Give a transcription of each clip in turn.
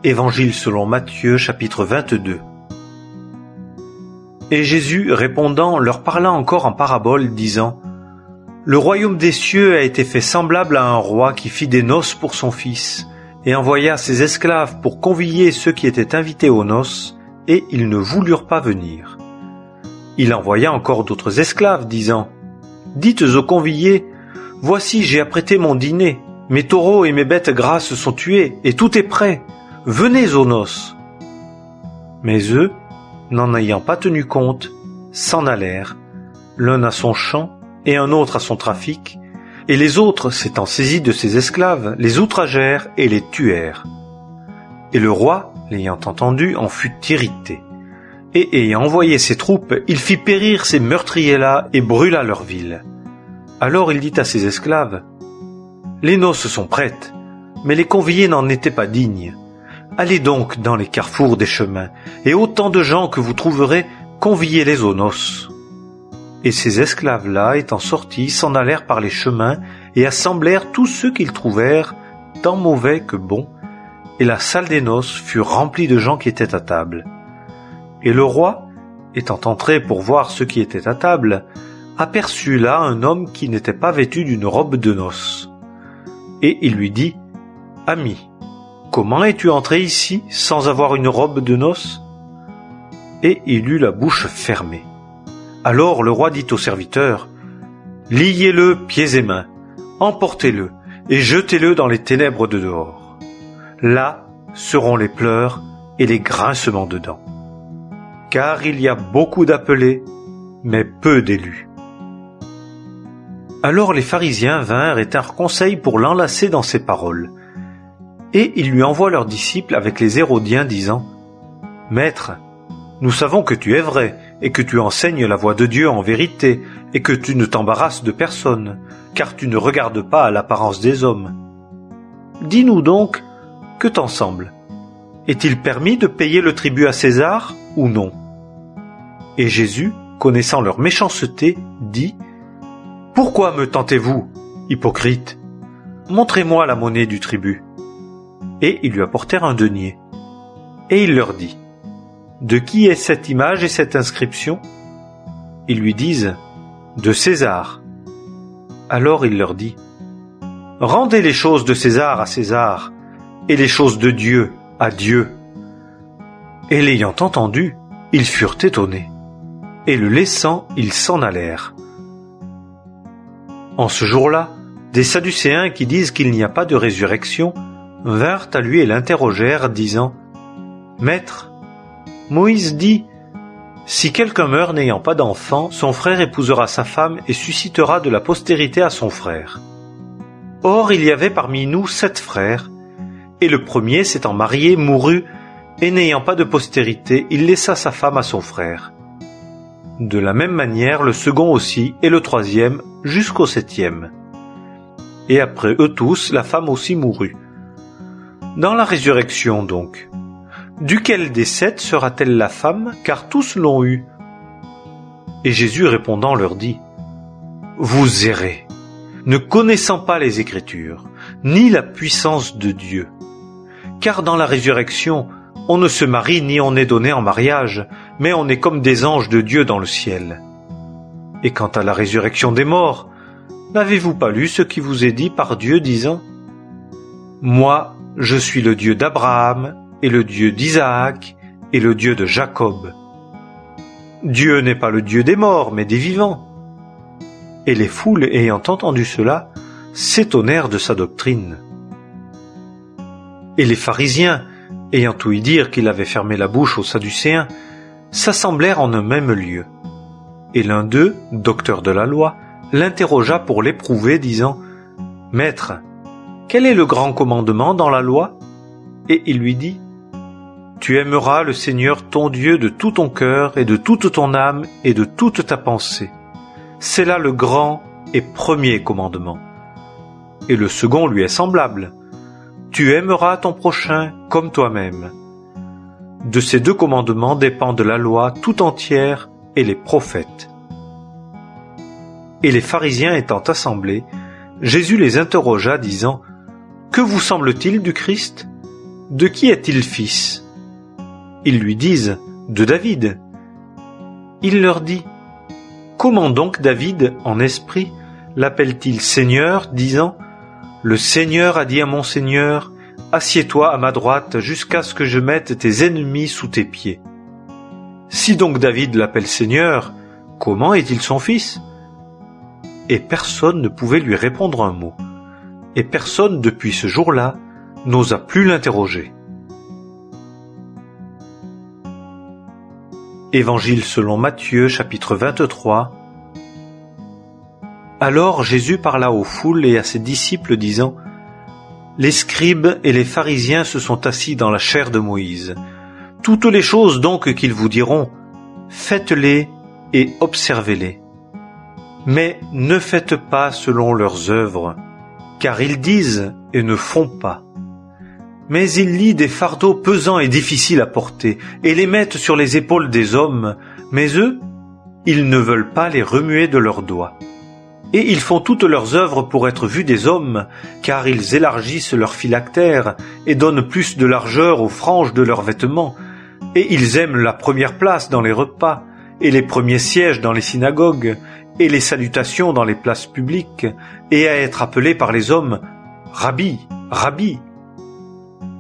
Évangile selon Matthieu, chapitre 22. Et Jésus, répondant, leur parla encore en parabole, disant : Le royaume des cieux a été fait semblable à un roi qui fit des noces pour son fils, et envoya ses esclaves pour convier ceux qui étaient invités aux noces, et ils ne voulurent pas venir. Il envoya encore d'autres esclaves, disant : Dites aux conviés : Voici, j'ai apprêté mon dîner, mes taureaux et mes bêtes grasses sont tués, et tout est prêt. Venez aux noces. Mais eux, n'en ayant pas tenu compte, s'en allèrent, l'un à son champ et un autre à son trafic, et les autres, s'étant saisis de ses esclaves, les outragèrent et les tuèrent. Et le roi, l'ayant entendu, en fut irrité. Et ayant envoyé ses troupes, il fit périr ces meurtriers-là et brûla leur ville. Alors il dit à ses esclaves : Les noces sont prêtes, mais les conviés n'en étaient pas dignes. Allez donc dans les carrefours des chemins, et autant de gens que vous trouverez, conviez-les aux noces. Et ces esclaves-là, étant sortis, s'en allèrent par les chemins, et assemblèrent tous ceux qu'ils trouvèrent, tant mauvais que bons, et la salle des noces fut remplie de gens qui étaient à table. Et le roi, étant entré pour voir ceux qui étaient à table, aperçut là un homme qui n'était pas vêtu d'une robe de noces. Et il lui dit : Ami, comment es-tu entré ici sans avoir une robe de noces ? Et il eut la bouche fermée. Alors le roi dit au serviteur : Liez-le pieds et mains, emportez-le et jetez-le dans les ténèbres de dehors. Là seront les pleurs et les grincements de dents. Car il y a beaucoup d'appelés, mais peu d'élus. Alors les pharisiens vinrent et tinrent conseil pour l'enlacer dans ses paroles. Et ils lui envoient leurs disciples avec les Hérodiens, disant : Maître, nous savons que tu es vrai, et que tu enseignes la voie de Dieu en vérité, et que tu ne t'embarrasses de personne, car tu ne regardes pas à l'apparence des hommes. Dis-nous donc, que t'en semble ? Est-il permis de payer le tribut à César, ou non ? Et Jésus, connaissant leur méchanceté, dit : Pourquoi me tentez-vous, hypocrite ? Montrez-moi la monnaie du tribut. Et ils lui apportèrent un denier. Et il leur dit : De qui est cette image et cette inscription ? Ils lui disent : De César. Alors il leur dit : Rendez les choses de César à César, et les choses de Dieu à Dieu. Et l'ayant entendu, ils furent étonnés, et le laissant, ils s'en allèrent. En ce jour-là, des Sadducéens qui disent qu'il n'y a pas de résurrection vinrent à lui et l'interrogèrent, disant : Maître, Moïse dit : Si quelqu'un meurt n'ayant pas d'enfant, son frère épousera sa femme et suscitera de la postérité à son frère. Or il y avait parmi nous 7 frères, et le premier s'étant marié mourut, et n'ayant pas de postérité, il laissa sa femme à son frère. De la même manière, le second aussi, et le troisième, jusqu'au 7e. Et après eux tous, la femme aussi mourut. Dans la résurrection donc, duquel des 7 sera-t-elle la femme, car tous l'ont eue ? Et Jésus répondant leur dit : Vous errez, ne connaissant pas les Écritures, ni la puissance de Dieu. Car dans la résurrection, on ne se marie ni on n'est donné en mariage, mais on est comme des anges de Dieu dans le ciel. Et quant à la résurrection des morts, n'avez-vous pas lu ce qui vous est dit par Dieu, disant : Moi, je suis le Dieu d'Abraham, et le Dieu d'Isaac, et le Dieu de Jacob. Dieu n'est pas le Dieu des morts, mais des vivants. Et les foules, ayant entendu cela, s'étonnèrent de sa doctrine. Et les pharisiens, ayant ouï dire qu'il avait fermé la bouche aux Sadducéens, s'assemblèrent en un même lieu. Et l'un d'eux, docteur de la loi, l'interrogea pour l'éprouver, disant : Maître, quel est le grand commandement dans la loi ? Et il lui dit : Tu aimeras le Seigneur ton Dieu de tout ton cœur et de toute ton âme et de toute ta pensée. C'est là le grand et premier commandement. Et le second lui est semblable. Tu aimeras ton prochain comme toi-même. De ces 2 commandements dépendent la loi tout entière et les prophètes. Et les pharisiens étant assemblés, Jésus les interrogea, disant : Que vous semble-t-il du Christ ? de qui est-il fils ? Ils lui disent, de David. Il leur dit, comment donc David, en esprit, l'appelle-t-il Seigneur, disant, le Seigneur a dit à mon Seigneur, assieds-toi à ma droite jusqu'à ce que je mette tes ennemis sous tes pieds. Si donc David l'appelle Seigneur, comment est-il son fils ? Et personne ne pouvait lui répondre un mot. Et personne, depuis ce jour-là, n'osa plus l'interroger. Évangile selon Matthieu, chapitre 23. Alors Jésus parla aux foules et à ses disciples, disant, « Les scribes et les pharisiens se sont assis dans la chaire de Moïse. Toutes les choses donc qu'ils vous diront, faites-les et observez-les. Mais ne faites pas selon leurs œuvres, car ils disent et ne font pas. Mais ils lient des fardeaux pesants et difficiles à porter, et les mettent sur les épaules des hommes, mais eux, ils ne veulent pas les remuer de leurs doigts. Et ils font toutes leurs œuvres pour être vus des hommes, car ils élargissent leurs phylactères et donnent plus de largeur aux franges de leurs vêtements, et ils aiment la première place dans les repas, et les premiers sièges dans les synagogues, et les salutations dans les places publiques, et à être appelés par les hommes « Rabbi, Rabbi ».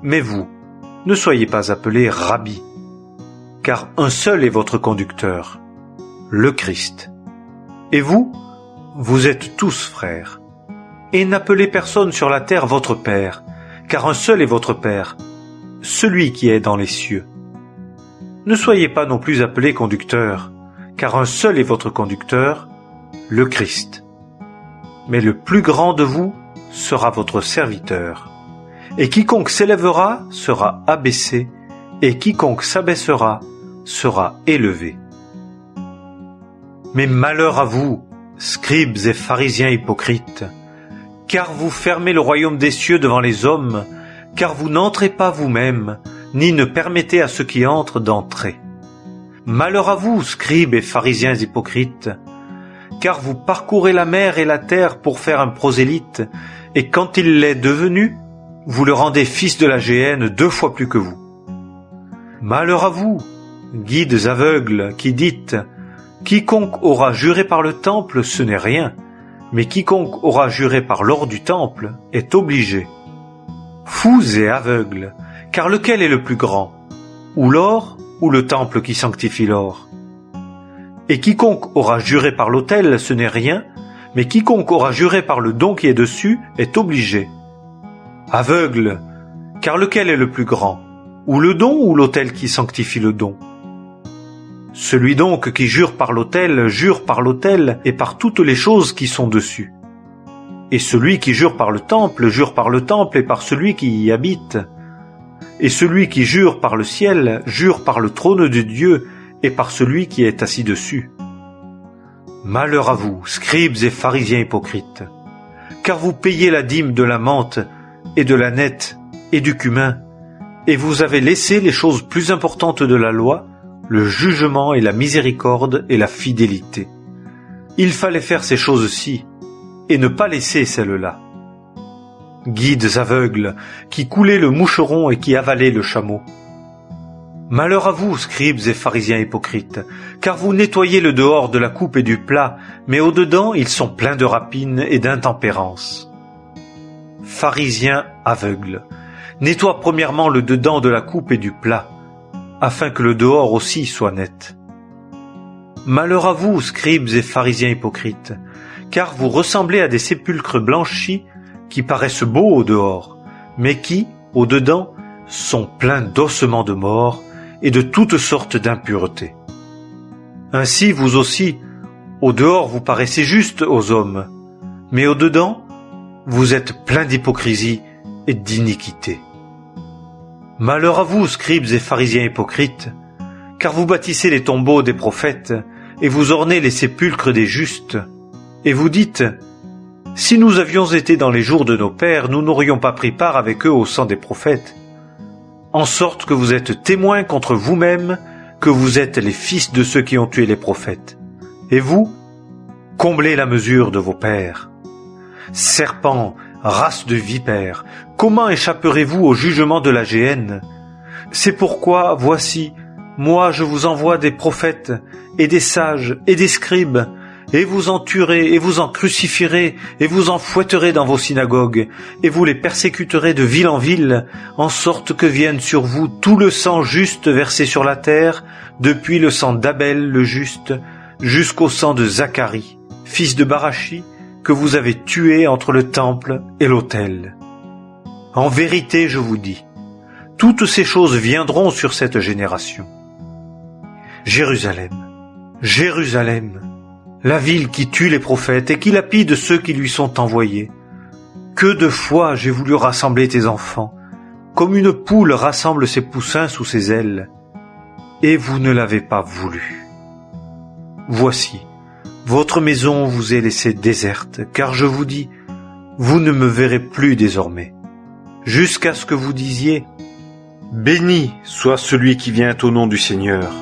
Mais vous, ne soyez pas appelés Rabbi, car un seul est votre conducteur, le Christ. Et vous, vous êtes tous frères. Et n'appelez personne sur la terre votre Père, car un seul est votre Père, celui qui est dans les cieux. Ne soyez pas non plus appelés conducteurs, car un seul est votre conducteur, le Christ. Mais le plus grand de vous sera votre serviteur. Et quiconque s'élèvera sera abaissé, et quiconque s'abaissera sera élevé. Mais malheur à vous, scribes et pharisiens hypocrites, car vous fermez le royaume des cieux devant les hommes, car vous n'entrez pas vous-même, ni ne permettez à ceux qui entrent d'entrer. Malheur à vous, scribes et pharisiens hypocrites, car vous parcourez la mer et la terre pour faire un prosélyte, et quand il l'est devenu, vous le rendez fils de la géhenne 2 fois plus que vous. Malheur à vous, guides aveugles, qui dites « Quiconque aura juré par le temple, ce n'est rien, mais quiconque aura juré par l'or du temple est obligé. » Fous et aveugles, car lequel est le plus grand, ou l'or, ou le temple qui sanctifie l'or? Et quiconque aura juré par l'autel, ce n'est rien, mais quiconque aura juré par le don qui est dessus est obligé. Aveugle, car lequel est le plus grand, ou le don ou l'autel qui sanctifie le don? Celui donc qui jure par l'autel et par toutes les choses qui sont dessus. Et celui qui jure par le temple et par celui qui y habite. Et celui qui jure par le ciel jure par le trône de Dieu et par celui qui est assis dessus. Malheur à vous, scribes et pharisiens hypocrites, car vous payez la dîme de la menthe et de la nette et du cumin, et vous avez laissé les choses plus importantes de la loi, le jugement et la miséricorde et la fidélité. Il fallait faire ces choses-ci, et ne pas laisser celles-là. Guides aveugles, qui coulaient le moucheron et qui avalaient le chameau. Malheur à vous, scribes et pharisiens hypocrites, car vous nettoyez le dehors de la coupe et du plat, mais au-dedans ils sont pleins de rapines et d'intempérance. Pharisiens aveugles, nettoie premièrement le dedans de la coupe et du plat, afin que le dehors aussi soit net. Malheur à vous, scribes et pharisiens hypocrites, car vous ressemblez à des sépulcres blanchis qui paraissent beaux au dehors, mais qui, au dedans, sont pleins d'ossements de mort et de toutes sortes d'impuretés. Ainsi vous aussi, au dehors vous paraissez justes aux hommes, mais au dedans, vous êtes pleins d'hypocrisie et d'iniquité. Malheur à vous, scribes et pharisiens hypocrites, car vous bâtissez les tombeaux des prophètes et vous ornez les sépulcres des justes, et vous dites « Si nous avions été dans les jours de nos pères, nous n'aurions pas pris part avec eux au sang des prophètes. » En sorte que vous êtes témoins contre vous-même que vous êtes les fils de ceux qui ont tué les prophètes. Et vous, comblez la mesure de vos pères. Serpents, race de vipères, comment échapperez-vous au jugement de la géhenne? C'est pourquoi, voici, moi je vous envoie des prophètes, et des sages, et des scribes, et vous en tuerez, et vous en crucifierez, et vous en fouetterez dans vos synagogues, et vous les persécuterez de ville en ville, en sorte que vienne sur vous tout le sang juste versé sur la terre, depuis le sang d'Abel le juste, jusqu'au sang de Zacharie, fils de Barachi, que vous avez tué entre le temple et l'autel. En vérité, je vous dis, toutes ces choses viendront sur cette génération. Jérusalem, Jérusalem, la ville qui tue les prophètes et qui lapide ceux qui lui sont envoyés. Que de fois j'ai voulu rassembler tes enfants, comme une poule rassemble ses poussins sous ses ailes, et vous ne l'avez pas voulu. Voici, votre maison vous est laissée déserte, car je vous dis, vous ne me verrez plus désormais, jusqu'à ce que vous disiez, béni soit celui qui vient au nom du Seigneur.